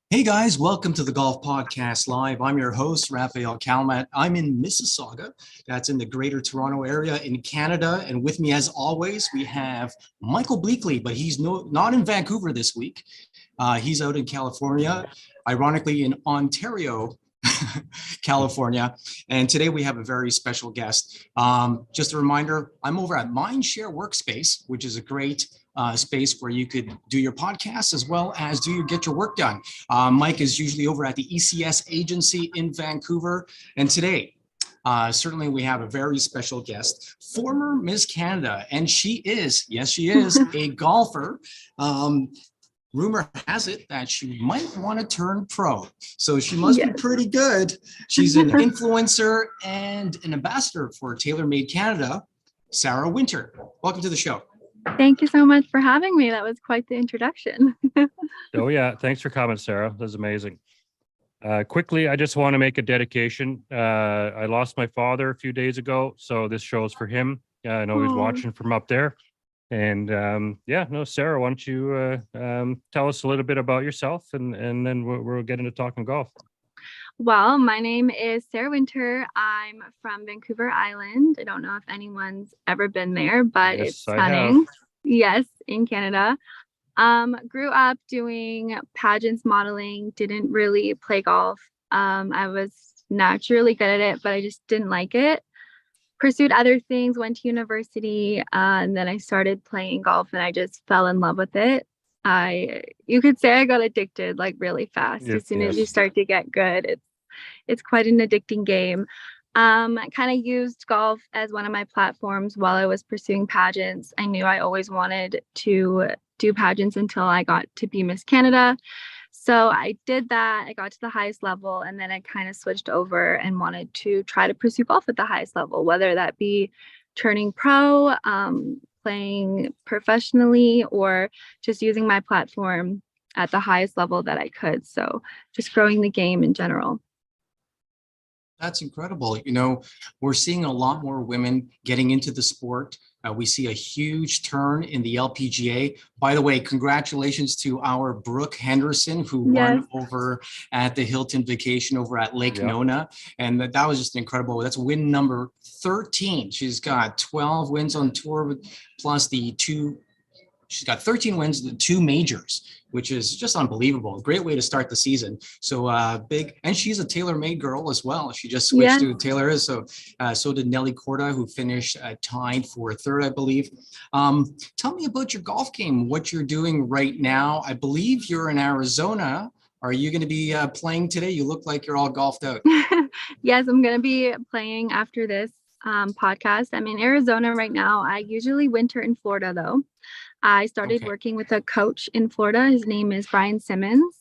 Hey guys, welcome to the Golf Podcast Live. I'm your host, Rafael Kalamat. I'm in Mississauga. That's in the Greater Toronto area in Canada. And with me, as always, we have Michael Bleackley, but he's not in Vancouver this week. He's out in California, ironically in Ontario, California. And today we have a very special guest. Just a reminder, I'm over at Mindshare Workspace, which is a great space where you could do your podcasts as well as get your work done. Mike is usually over at the ECS agency in Vancouver. And today, certainly we have a very special guest, former Miss Canada. And she is, yes, she is a golfer. Rumor has it that she might want to turn pro. So she must be pretty good. She's an influencer and an ambassador for Taylormade Canada, Sara Winter. Welcome to the show. Thank you so much for having me. That was quite the introduction. Oh, yeah. Thanks for coming, Sarah. That was amazing. Quickly, I just want to make a dedication. I lost my father a few days ago, so this show's for him. I know he's watching from up there. And Sarah, why don't you tell us a little bit about yourself, and then we'll get into talking golf. Well, my name is Sara Winter. I'm from Vancouver Island. I don't know if anyone's ever been there, but yes, it's stunning. Yes, in Canada. Grew up doing pageants, modeling, didn't really play golf. I was naturally good at it, but I just didn't like it. Pursued other things, went to university, and then I started playing golf and I just fell in love with it. You could say I got addicted like really fast. As soon as you start to get good, it's quite an addicting game. I kind of used golf as one of my platforms while I was pursuing pageants. I knew I always wanted to do pageants until I got to be Miss Canada. So I did that. I got to the highest level, and then I kind of switched over and wanted to try to pursue golf at the highest level, whether that be turning pro, playing professionally, or just using my platform at the highest level that I could. So just growing the game in general. That's incredible. You know, we're seeing a lot more women getting into the sport. We see a huge turn in the LPGA. By the way, congratulations to our Brooke Henderson, who won over at the Hilton Vacation over at Lake Nona. And that was just incredible. That's win number 13. She's got 12 wins on tour, plus she's got 13 wins, the 2 majors, which is just unbelievable. Great way to start the season. So big, and she's a Taylormade girl as well. She just switched to Taylor. So did Nelly Corda, who finished tied for 3rd, I believe. Tell me about your golf game, what you're doing right now. I believe you're in Arizona. Are you going to be playing today? You look like you're all golfed out. Yes, I'm going to be playing after this podcast. I'm in Arizona right now. I usually winter in Florida, though. I started working with a coach in Florida. His name is Brian Simmons.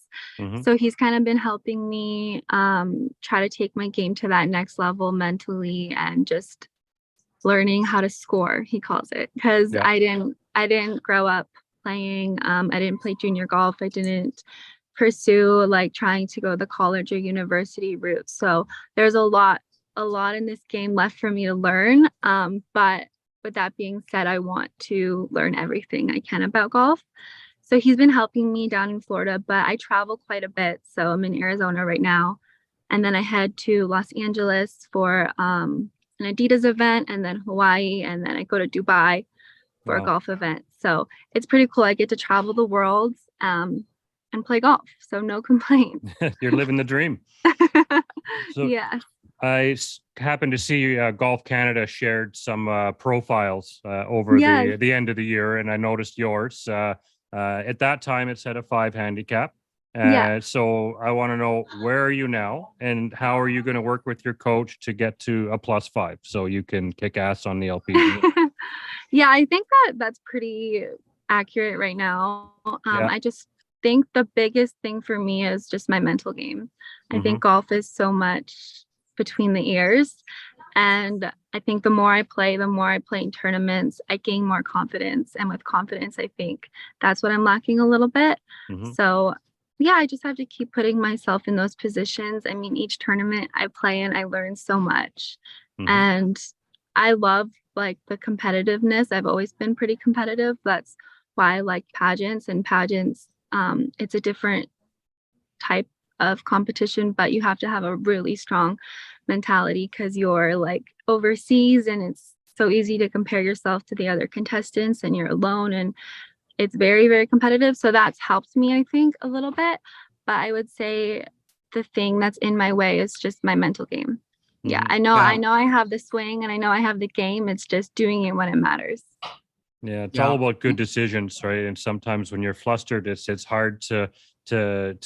So he's kind of been helping me try to take my game to that next level mentally, and just learning how to score, he calls it, because I didn't grow up playing. I didn't play junior golf. I didn't pursue like trying to go the college or university route. So there's a lot in this game left for me to learn. But with that being said, I want to learn everything I can about golf. So he's been helping me down in Florida, but I travel quite a bit. So I'm in Arizona right now. And then I head to Los Angeles for an Adidas event, and then Hawaii, and then I go to Dubai for a golf event. So it's pretty cool. I get to travel the world and play golf. So no complaints. You're living the dream. So I happened to see Golf Canada shared some profiles over the end of the year, and I noticed yours. At that time, it said a 5 handicap. So I want to know, where are you now, and how are you going to work with your coach to get to a +5 so you can kick ass on the LPGA? I think that's pretty accurate right now. I just think the biggest thing for me is just my mental game. I think golf is so much between the ears, and I think the more I play in tournaments, I gain more confidence, and with confidence, I think that's what I'm lacking a little bit. So I just have to keep putting myself in those positions. I mean, each tournament I play in, I learn so much, and I love like the competitiveness. I've always been pretty competitive. That's why I like pageants. And pageants, it's a different type of competition, but you have to have a really strong mentality because you're like overseas and it's so easy to compare yourself to the other contestants and you're alone, and it's very, very competitive. So that's helped me, I think, a little bit. But I would say the thing that's in my way is just my mental game. Yeah, I know I have the swing and I know I have the game. It's just doing it when it matters. Yeah, it's all about good decisions, right? And sometimes when you're flustered, it's hard to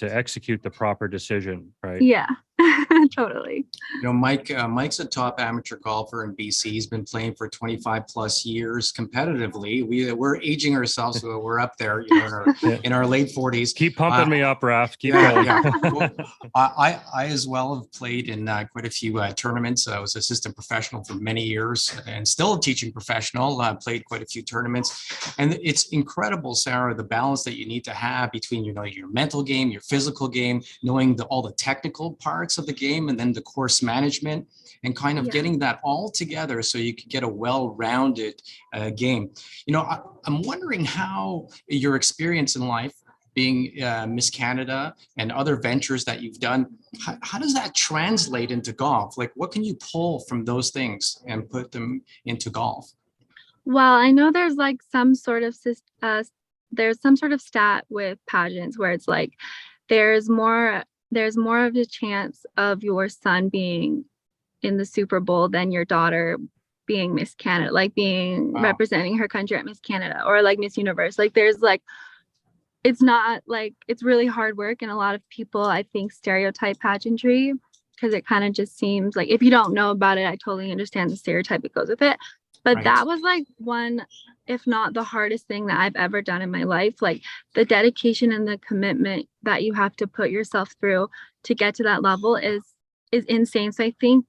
execute the proper decision, right? Yeah, totally. You know, Mike's a top amateur golfer in BC. He's been playing for 25 plus years competitively. We're aging ourselves, so we're up there, you know, in our late 40s. Keep pumping me up, Raf. Keep going. Well, I as well have played in quite a few tournaments. I was assistant professional for many years and still a teaching professional. Played quite a few tournaments, and it's incredible, Sarah, the balance that you need to have between, you know, your mental game, your physical game, knowing all the technical parts of the game, and then the course management, and kind of getting that all together so you can get a well-rounded game. You know, I'm wondering how your experience in life, being Miss Canada and other ventures that you've done, how does that translate into golf? Like, what can you pull from those things and put them into golf? Well, I know there's like some sort of stat with pageants where it's like there's more of a chance of your son being in the Super Bowl than your daughter being Miss Canada, like being representing her country at Miss Canada or like Miss Universe. Like there's like, it's not like, it's really hard work. And a lot of people, I think, stereotype pageantry because it kind of just seems like, if you don't know about it, I totally understand the stereotype that goes with it. But that was like one, if not the hardest thing that I've ever done in my life. Like the dedication and the commitment that you have to put yourself through to get to that level is insane. So I think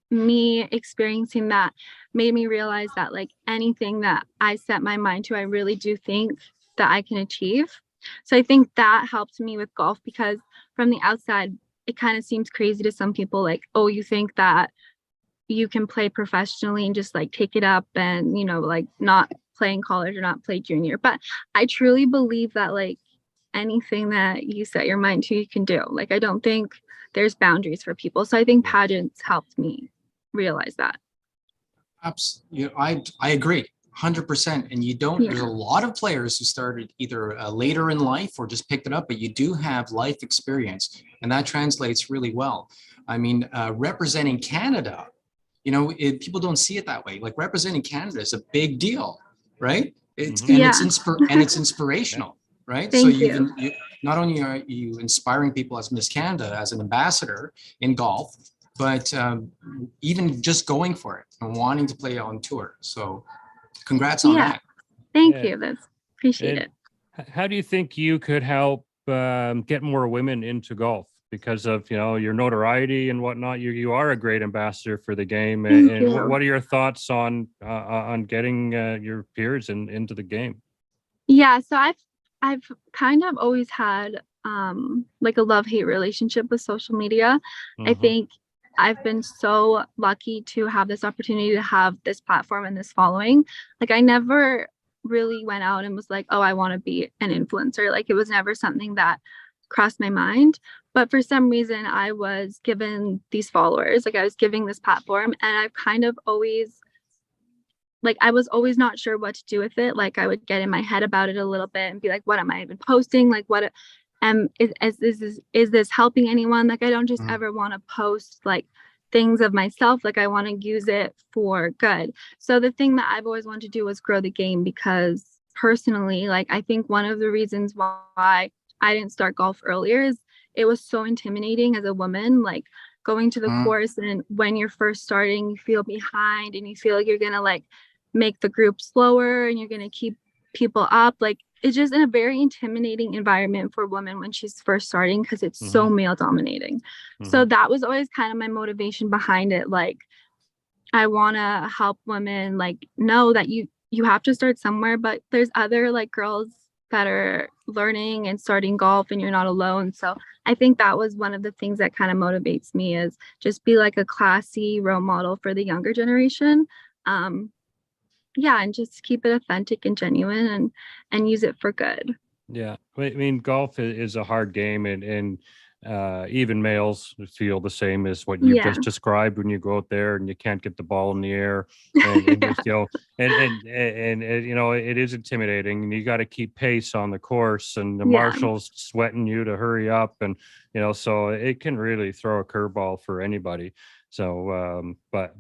me experiencing that made me realize that like anything that I set my mind to, I really do think that I can achieve. So I think that helped me with golf, because from the outside, it kind of seems crazy to some people, like, oh, you think that you can play professionally and just like take it up and, you know, like not play in college or not play junior. But I truly believe that like anything that you set your mind to, you can do. Like, I don't think there's boundaries for people. So I think pageants helped me realize that. Absolutely. You know, I agree 100%. And you don't, there's a lot of players who started either later in life or just picked it up, but you do have life experience, and that translates really well. I mean, representing Canada, you know, people don't see it that way. Like representing Canada is a big deal, right? It's it's inspirational, right? Thank so you. You not only are you inspiring people as Miss Canada, as an ambassador in golf, but even just going for it and wanting to play on tour. So congrats on that. Thank you. That's appreciate it. How do you think you could help get more women into golf? Because of, you know, your notoriety and whatnot, you are a great ambassador for the game. And what are your thoughts on getting your peers into the game? Yeah, so I've kind of always had like a love-hate relationship with social media. I think I've been so lucky to have this opportunity to have this platform and this following. Like I never really went out and was like, oh, I want to be an influencer. Like it was never something that crossed my mind. But for some reason, I was given these followers, like I was giving this platform, and I've kind of always, like, I was always not sure what to do with it. Like I would get in my head about it a little bit and be like, what am I even posting? Like what, is this helping anyone? Like I don't just ever want to post like things of myself. Like I want to use it for good. So the thing that I've always wanted to do was grow the game, because personally, like I think one of the reasons why I didn't start golf earlier is it was so intimidating as a woman, like going to the course, and when you're first starting, you feel behind and you feel like you're gonna like make the group slower and you're gonna keep people up. Like it's just in a very intimidating environment for women when she's first starting, because it's so male dominating. So that was always kind of my motivation behind it. Like I want to help women like know that you have to start somewhere, but there's other like girls that are learning and starting golf and you're not alone. So I think that was one of the things that kind of motivates me, is just be like a classy role model for the younger generation. and just keep it authentic and genuine and use it for good. Yeah. I mean, golf is a hard game, and even males feel the same as what you've just described when you go out there and you can't get the ball in the air, and just, you know, and you know, it is intimidating, and you got to keep pace on the course, and the marshals sweating you to hurry up, and you know, so it can really throw a curveball for anybody. So, but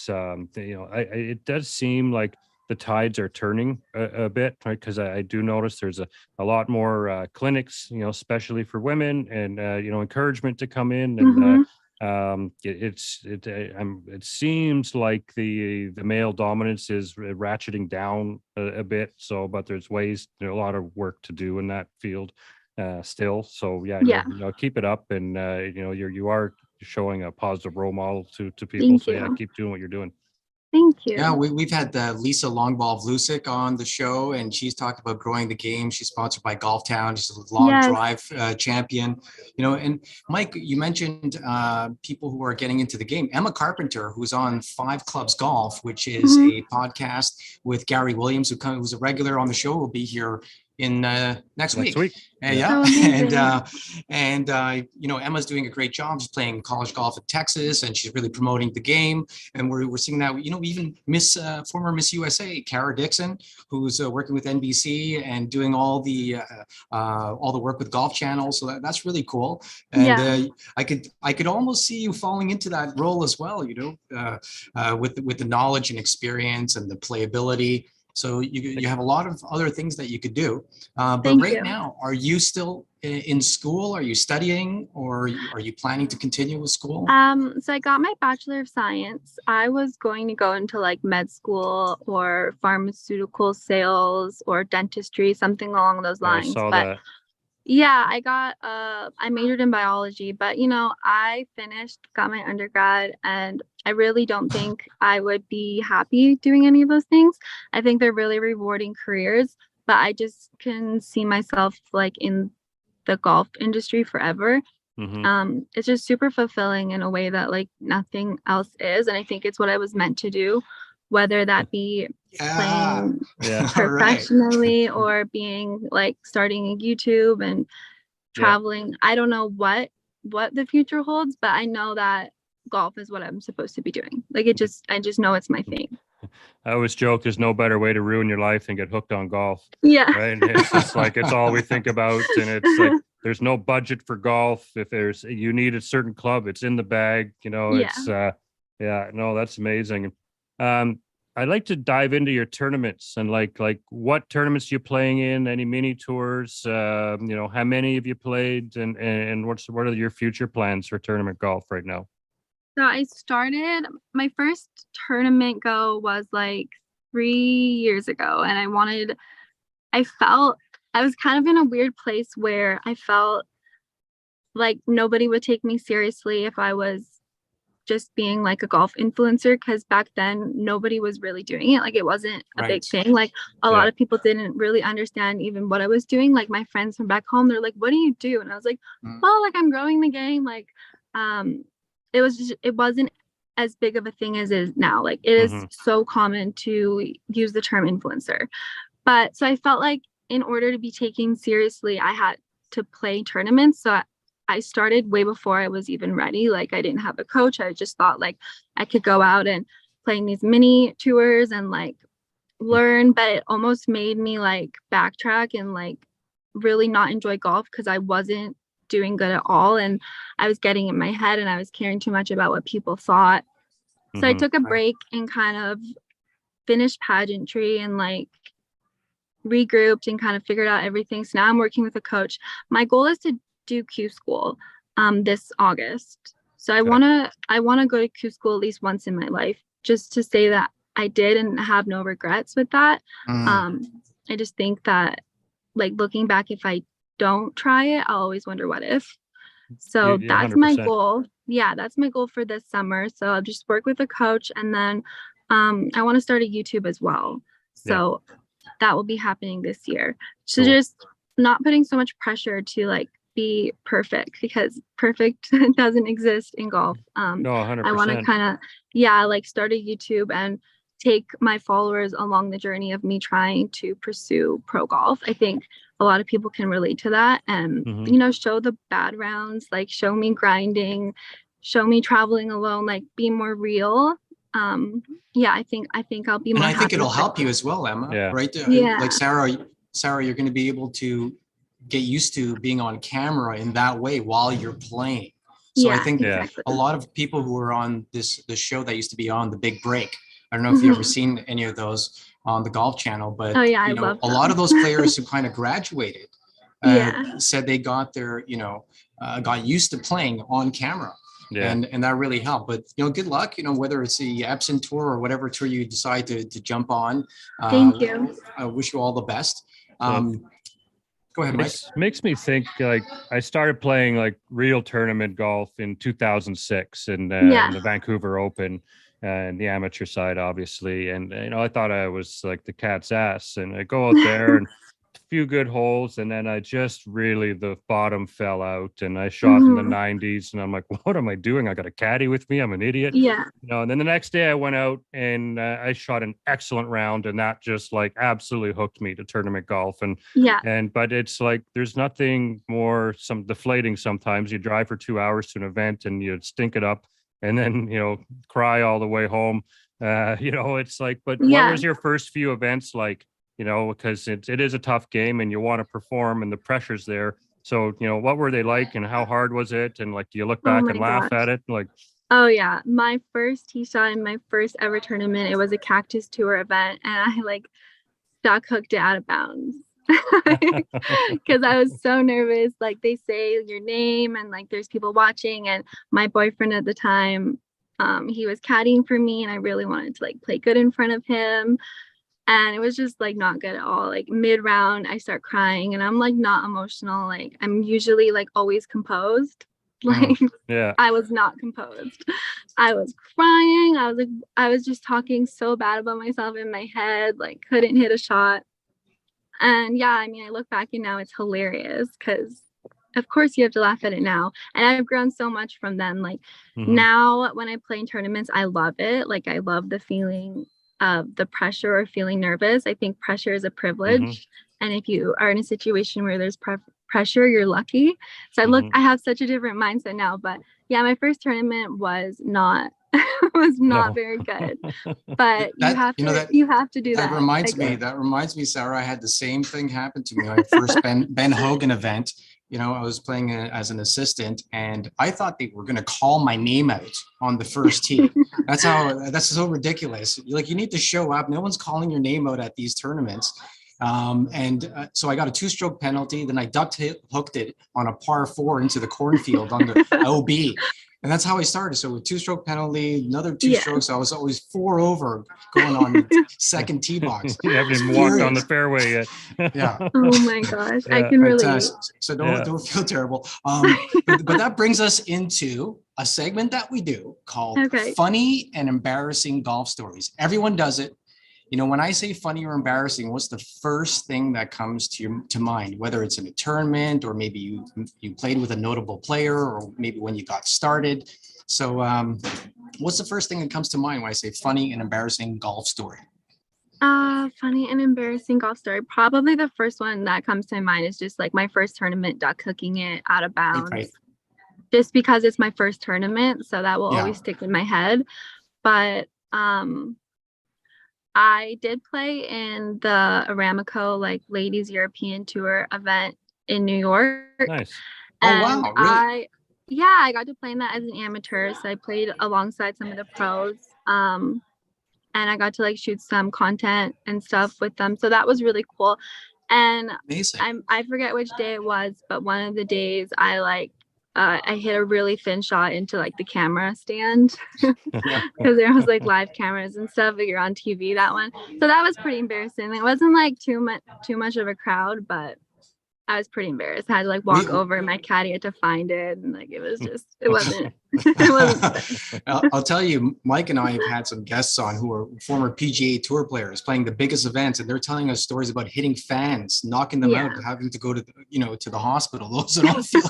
you know, it does seem like the tides are turning a bit, right? Because I do notice there's a lot more clinics, you know, especially for women, and you know, encouragement to come in, and it seems like the male dominance is ratcheting down a bit. So, but there's a lot of work to do in that field still. So you know, keep it up, and you know, you are showing a positive role model to people. So yeah, keep doing what you're doing. Thank you. Yeah, we've had Lisa Longball-Vlusic on the show, and she's talked about growing the game. She's sponsored by Golf Town. She's a long drive champion. You know, and Mike, you mentioned people who are getting into the game. Emma Carpenter, who's on Five Clubs Golf, which is a podcast with Gary Williams, who's a regular on the show, will be here in next week. Yeah. And you know, Emma's doing a great job. She's playing college golf in Texas, and she's really promoting the game. And we're seeing that, you know, even former Miss USA, Kara Dixon, who's working with NBC and doing all the work with Golf Channel. So that's really cool. And I could almost see you falling into that role as well, you know, with the knowledge and experience and the playability. So you have a lot of other things that you could do. But right now, are you still in school? Are you studying, or are you planning to continue with school? So I got my Bachelor of Science. I was going to go into like med school or pharmaceutical sales or dentistry, something along those lines. I saw that. Yeah, I majored in biology, but you know, I got my undergrad, and I really don't think I would be happy doing any of those things. I think they're really rewarding careers, but I just can see myself like in the golf industry forever. It's just super fulfilling in a way that like nothing else is. And I think it's what I was meant to do, whether that be playing professionally or being like starting a YouTube and traveling. I don't know what the future holds, but I know that golf is what I'm supposed to be doing. Like I just know it's my thing. I always joke there's no better way to ruin your life than get hooked on golf. Yeah. Right. And it's just like, it's all we think about. And it's like, there's no budget for golf. If you need a certain club, it's in the bag, you know, it's no, that's amazing. I'd like to dive into your tournaments and like what tournaments you're playing in, any mini tours, you know, how many have you played, and what are your future plans for tournament golf right now? So I started, my first tournament go was like 3 years ago, and I felt I was kind of in a weird place where I felt like nobody would take me seriously if I was just being like a golf influencer, because back then nobody was really doing it. Like it wasn't a big thing. Like a lot of people didn't really understand even what I was doing. Like my friends from back home, they're like, what do you do? And I was like, well, like I'm growing the game. Like it wasn't as big of a thing as it is now. Like it is so common to use the term influencer. But so I felt like in order to be taken seriously, I had to play tournaments. So I started way before I was even ready. Like I didn't have a coach. I just thought like I could go out and playing these mini tours and like learn, but it almost made me like backtrack and like really not enjoy golf because I wasn't doing good at all. And I was getting in my head and I was caring too much about what people thought. So I took a break and kind of finished pageantry and like regrouped and kind of figured out everything. So now I'm working with a coach. My goal is to do Q-School this August. So I want to go to Q-School at least once in my life, just to say that I did and have no regrets with that. I just think that like looking back, if I don't try it, I'll always wonder what if. So that's 100%. My goal. Yeah, that's my goal for this summer. So I'll just work with a coach, and then I want to start a YouTube as well. So that will be happening this year. So just not putting so much pressure to like be perfect, because perfect doesn't exist in golf. No, 100%. I want to kind of like start a YouTube and take my followers along the journey of me trying to pursue pro golf. I think a lot of people can relate to that, and you know, show the bad rounds, like show me grinding, show me traveling alone, like be more real. Yeah, I think I'll be more. And I think it'll help you as well, Emma. Yeah. Right? Yeah. Like Sara, you're going to be able to get used to being on camera in that way while you're playing. So I think exactly. a lot of people who are on the show that used to be on The Big Break, I don't know if you've ever seen any of those on the Golf Channel, but you know, a lot of those players who kind of graduated said they got their, you know, got used to playing on camera. Yeah. And that really helped. But, you know, good luck, you know, whether it's the Epson tour or whatever tour you decide to jump on. Thank you. I wish you all the best. Go ahead, Mike. Makes me think, like, I started playing like real tournament golf in 2006 in the Vancouver Open and the amateur side, obviously. And, you know, I thought I was like the cat's ass, and I go out there and few good holes, and then I just really, the bottom fell out, and I shot in the 90s, and I'm like, what am I doing? I got a caddy with me, I'm an idiot. You know, and then the next day I went out and I shot an excellent round, and that just like absolutely hooked me to tournament golf. And but it's like there's nothing more deflating. Sometimes you drive for 2 hours to an event and you stink it up, and then, you know, cry all the way home. You know, it's like, but what was your first few events like? You know, because it is a tough game and you want to perform and the pressure's there. So, you know, what were they like and how hard was it? And like, do you look back and laugh at it? Like, oh yeah, my first tee shot in my first ever tournament, it was a Cactus Tour event, and I like stock hooked it out of bounds because I was so nervous. Like, they say your name and like there's people watching, and my boyfriend at the time, he was caddying for me, and I really wanted to like play good in front of him. And it was just like not good at all. Like mid round, I start crying, and I'm like not emotional. Like I'm usually like always composed. Like I was not composed. I was crying. I was just talking so bad about myself in my head, like couldn't hit a shot. And yeah, I mean, I look back and now it's hilarious because of course you have to laugh at it now. And I've grown so much from then. Like now when I play in tournaments, I love it. Like I love the feeling of the pressure or feeling nervous. I think pressure is a privilege. And if you are in a situation where there's pressure, you're lucky. So I have such a different mindset now. But yeah, my first tournament was not very good. But you have to do that. That reminds me, Sara, I had the same thing happen to me. My first Ben Hogan event. You know, I was playing as an assistant, and I thought they were going to call my name out on the first tee. That's so ridiculous. Like, you need to show up. No one's calling your name out at these tournaments. So I got a 2-stroke penalty. Then I hooked it on a par 4 into the cornfield on the OB. And that's how I started. So with 2-stroke penalty, another 2 strokes, I was always 4 over going on the second tee box. You haven't even walked on the fairway yet. Oh my gosh, I can relate. So don't feel terrible. But that brings us into a segment that we do called Funny and Embarrassing Golf Stories. Everyone does it. You know, when I say funny or embarrassing, what's the first thing that comes to mind? Whether it's in a tournament, or maybe you played with a notable player, or maybe when you got started. So what's the first thing that comes to mind when I say funny and embarrassing golf story? Funny and embarrassing golf story. Probably the first one that comes to mind is just like my first tournament, duck hooking it out of bounds. Right. Just because it's my first tournament, so that will always stick in my head. But I did play in the Aramco like Ladies European Tour event in New York. Nice. And oh wow! Really? I got to play in that as an amateur. So I played alongside some of the pros. And I got to like shoot some content and stuff with them. So that was really cool. And I forget which day it was, but one of the days I hit a really thin shot into like the camera stand because there was like live cameras and stuff, but you're on TV that one. So that was pretty embarrassing. It wasn't like too much of a crowd, but I was pretty embarrassed. I had to like walk over, my caddy had to find it, and like it wasn't I'll tell you, Mike and I have had some guests on who are former PGA Tour players playing the biggest events, and they're telling us stories about hitting fans, knocking them out, having to go to the hospital. Those are all feel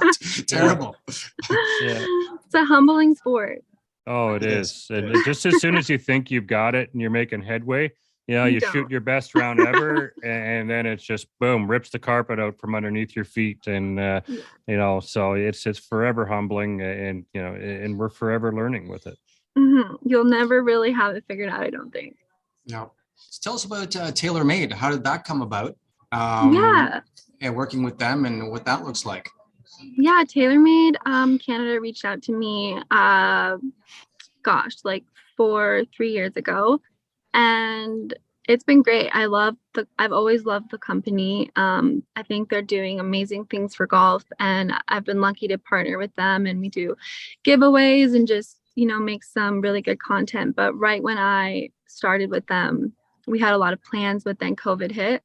terrible. It's a humbling sport. Oh, it is. And just as soon as you think you've got it and you're making headway, you shoot your best round ever, and then it's just boom, rips the carpet out from underneath your feet, and so it's forever humbling, and and we're forever learning with it. Mm-hmm. You'll never really have it figured out, I don't think. No. So tell us about Taylormade. How did that come about? And working with them and what that looks like. Yeah, Taylormade Canada reached out to me like 3 years ago, and it's been great. I've always loved the company. I think they're doing amazing things for golf, and I've been lucky to partner with them, and we do giveaways and just make some really good content. But right when I started with them, we had a lot of plans, but then COVID hit.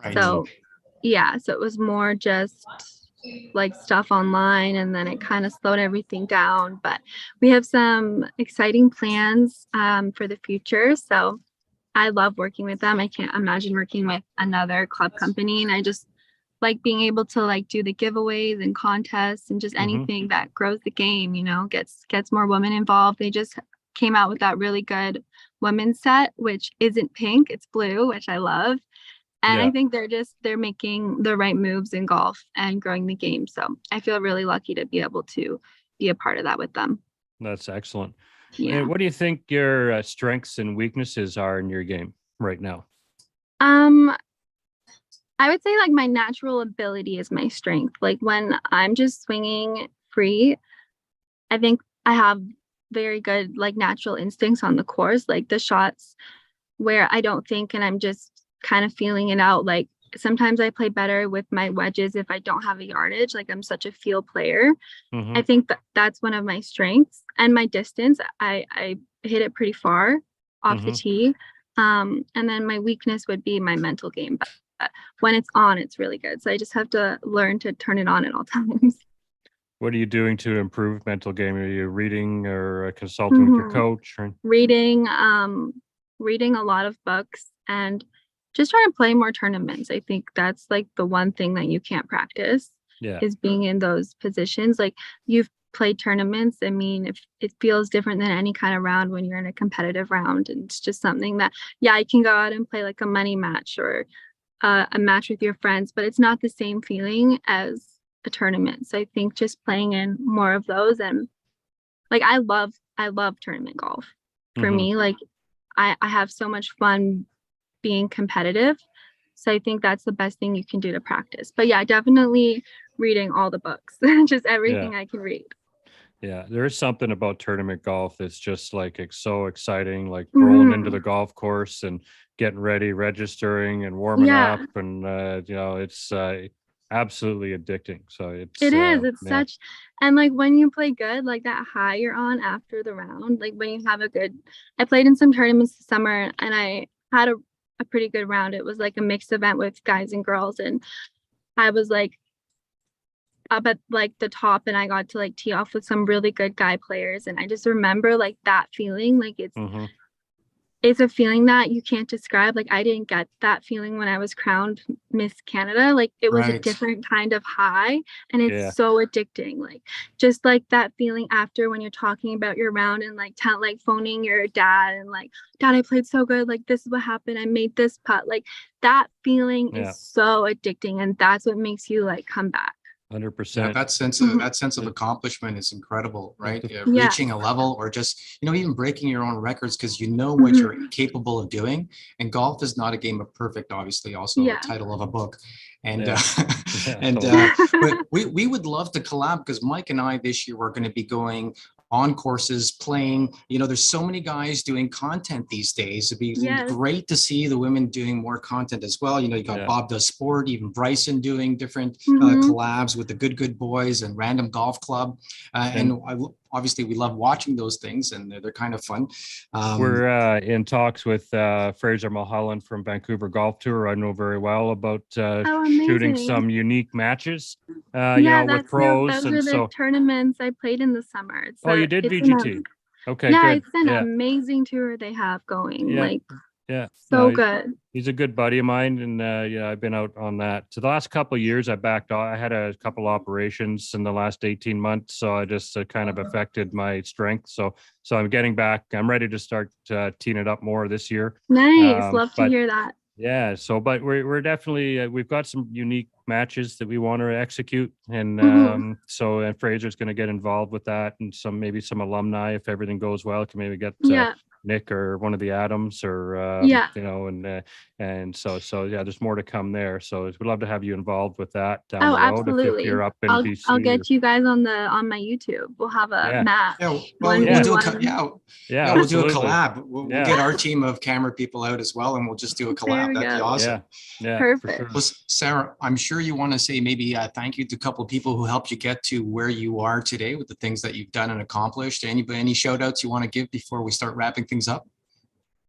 Right. So it was more just like stuff online, and then it kind of slowed everything down. But we have some exciting plans for the future. So I love working with them. I can't imagine working with another club company, and I just like being able to like do the giveaways and contests and just anything that grows the game, gets more women involved. They just came out with that really good women's set, which isn't pink, it's blue, which I love. And I think they're making the right moves in golf and growing the game. So I feel really lucky to be able to be a part of that with them. That's excellent. Yeah. And what do you think your strengths and weaknesses are in your game right now? I would say like my natural ability is my strength. Like when I'm just swinging free, I think I have very good like natural instincts on the course. Like the shots where I don't think and I'm just kind of feeling it out. Like sometimes I play better with my wedges if I don't have a yardage. Like I'm such a feel player. I think that's one of my strengths. And my distance, I hit it pretty far off the tee. And then my weakness would be my mental game. But when it's on, it's really good. So I just have to learn to turn it on at all times. What are you doing to improve mental game? Are you reading or consulting with your coach? Or... Reading a lot of books and just trying to play more tournaments. I think that's like the one thing that you can't practice is being in those positions. Like you've played tournaments. I mean, if it feels different than any kind of round when you're in a competitive round. And it's just something that, I can go out and play like a money match or a match with your friends, but it's not the same feeling as a tournament. So I think just playing in more of those, and like I love tournament golf. For me, like I have so much fun being competitive. So I think that's the best thing you can do to practice. But definitely reading all the books, just everything I can read. Yeah, there is something about tournament golf that's just like it's so exciting, like rolling into the golf course and getting ready, registering and warming up, and it's absolutely addicting. So it's such, and like when you play good, like that high you're on after the round, like when you have I played in some tournaments this summer and I had a pretty good round. It was like a mixed event with guys and girls, and I was like up at like the top, and I got to like tee off with some really good guy players, and I just remember like that feeling. Like it's a feeling that you can't describe. Like I didn't get that feeling when I was crowned Miss Canada. Like it was a different kind of high, and it's so addicting. Like just like that feeling after when you're talking about your round and like phoning your dad and like, Dad, I played so good. Like this is what happened. I made this putt. Like that feeling is so addicting, and that's what makes you like come back. 100%. Yeah, that sense of accomplishment is incredible, right? Reaching a level, or just even breaking your own records because you know what you're capable of doing. And golf is not a game of perfect, obviously. Also, the title of a book. And but we would love to collab, because Mike and I this year we're going to be going on courses, playing. There's so many guys doing content these days. It'd be great to see the women doing more content as well. You got Bob Does Sport, even Bryson doing different collabs with the Good Boys and Random Golf Club. And obviously we love watching those things, and they're kind of fun. We're in talks with Fraser Mulholland from Vancouver Golf Tour. I know very well about shooting some unique matches, with pros. Those are the tournaments I played in the summer. You did VGT? Okay, yeah, good. It's an amazing tour they have going. Like Yeah. So No, good. he's a good buddy of mine, and yeah, I've been out on that. So the last couple of years, I backed off. I had a couple operations in the last 18 months, so I just kind of affected my strength. So I'm getting back. I'm ready to start teeing it up more this year. Nice. Love to hear that. Yeah. So, but we're definitely we've got some unique matches that we want to execute, and and Fraser's going to get involved with that, and maybe some alumni, if everything goes well, can maybe get Nick or one of the Adams, or and so yeah, there's more to come there. So we'd love to have you involved with that down the road. Absolutely. If you're up in I'll BC, I'll get you guys on my YouTube. We'll have a match. Yeah, well, we'll do a collab. We'll get our team of camera people out as well, and we'll just do a collab. That'd be awesome. Yeah, perfect. Sure. Well, Sarah, I'm sure you want to say maybe thank you to a couple of people who helped you get to where you are today with the things that you've done and accomplished. Any shout outs you want to give before we start wrapping things up?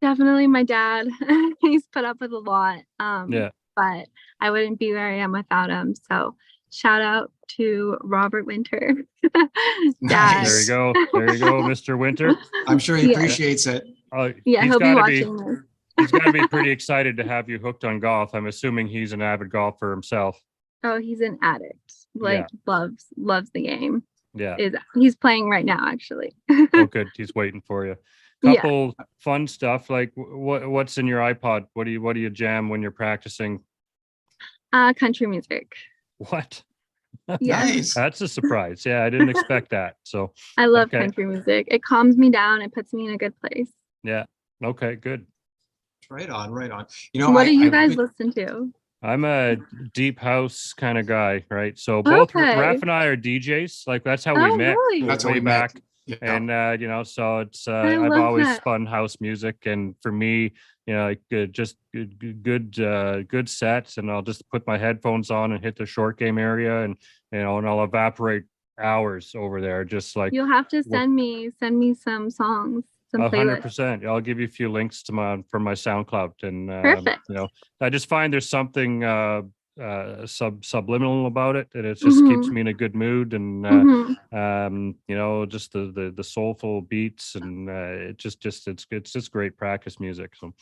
Definitely my dad. He's put up with a lot. But I wouldn't be where I am without him. So shout out to Robert Winter. Nice. There you go, Mr. Winter. I'm sure he appreciates it. He'll be watching this. He's got to be pretty excited to have you hooked on golf. I'm assuming he's an avid golfer himself. Oh, he's an addict. Loves the game. Yeah. He's playing right now, actually. Oh, good. He's waiting for you. Couple fun stuff. Like what's in your iPod? What do you jam when you're practicing? Country music. What? Nice. That's a surprise. Yeah, I didn't expect that. So I love country music. It calms me down. It puts me in a good place. Yeah. Okay, good. Right on. What do you guys listen to? I'm a deep house kind of guy, right? So both Raph and I are DJs. Like that's how we met. Really? That's way back. Yeah. And so it's I've always spun house music, and for me, like just good sets, and I'll just put my headphones on and hit the short game area, and and I'll evaporate hours over there, just like. You'll have to send me some songs. 100%. I'll give you a few links from my SoundCloud, and perfect. I just find there's something subliminal about it, and it just keeps me in a good mood, and just the soulful beats, and it's just great practice music. So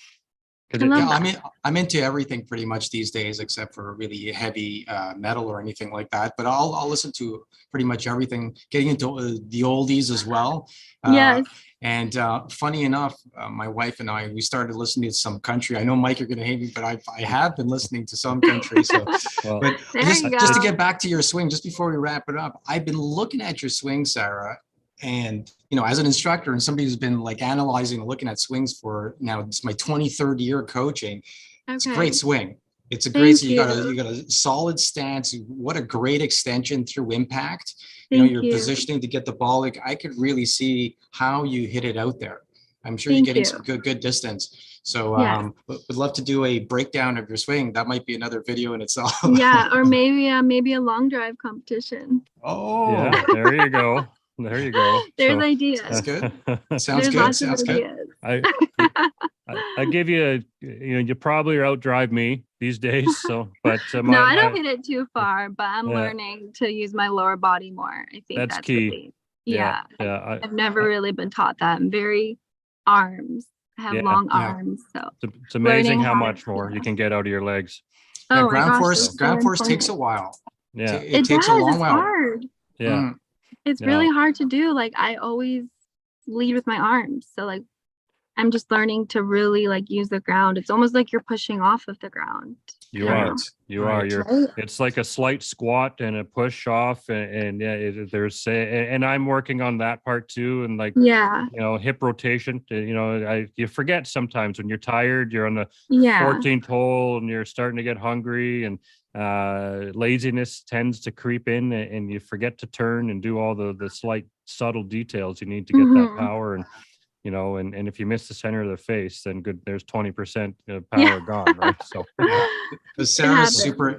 I'm into everything pretty much these days, except for really heavy metal or anything like that. But I'll listen to pretty much everything. Getting into the oldies as well. Yes. And funny enough, my wife and we started listening to some country. I know, Mike, you're going to hate me, but I have been listening to some country. So, but just to get back to your swing, just before we wrap it up, I've been looking at your swing, Sarah, and as an instructor and somebody who's been like analyzing and looking at swings for now, it's my 23rd year coaching. Okay. It's a great swing. It's a great. You got a solid stance. What a great extension through impact. You're positioning to get the ball. Like I could really see how you hit it out there. I'm sure you're getting some good distance. So would love to do a breakdown of your swing. That might be another video in itself. Yeah, or maybe a long drive competition. Oh, yeah, there you go. There's ideas. That's good. Sounds good. Sounds good. I give you you probably outdrive me these days. So, but no, I don't hit it too far, but I'm learning to use my lower body more. I think that's key. Really, I've never really been taught that. I'm very arms. I have long arms, so it's amazing how much more you can get out of your legs. Oh, ground force takes a while. Yeah, it takes a long while. Hard. Yeah. It's really hard to do. Like I always lead with my arms. So like I'm just learning to really like use the ground. It's almost like you're pushing off of the ground. You are. It's like a slight squat and a push off, and and I'm working on that part too. And like, hip rotation, you forget sometimes when you're tired, you're on the 14th hole and you're starting to get hungry, and laziness tends to creep in, and you forget to turn and do all the slight subtle details you need to get that power. And and if you miss the center of the face, then good, there's 20% power gone, right? So Sarah's super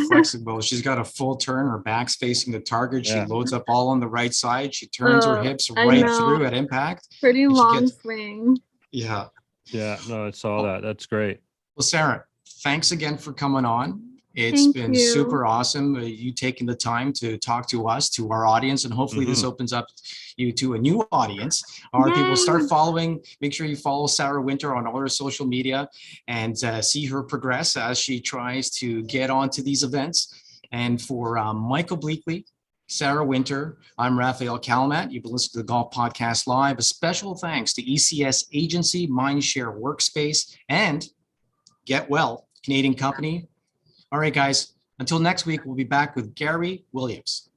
flexible. She's got a full turn, her back's facing the target. She loads up all on the right side. She turns her hips right through at impact. Pretty long swing. Yeah. No, it's all that. That's great. Well, Sarah, thanks again for coming on. It's been super awesome. You taking the time to talk to us, to our audience, and hopefully this opens up you to a new audience. Our people start following. Make sure you follow Sara Winter on all her social media and see her progress as she tries to get onto these events. And for Michael Bleackley, Sara Winter, I'm Rafael Kalamat. You've been listening to the Golf Podcast Live. A special thanks to ECS Agency, Mindshare Workspace, and Get Well, Canadian company. All right, guys, until next week, we'll be back with Gary Williams.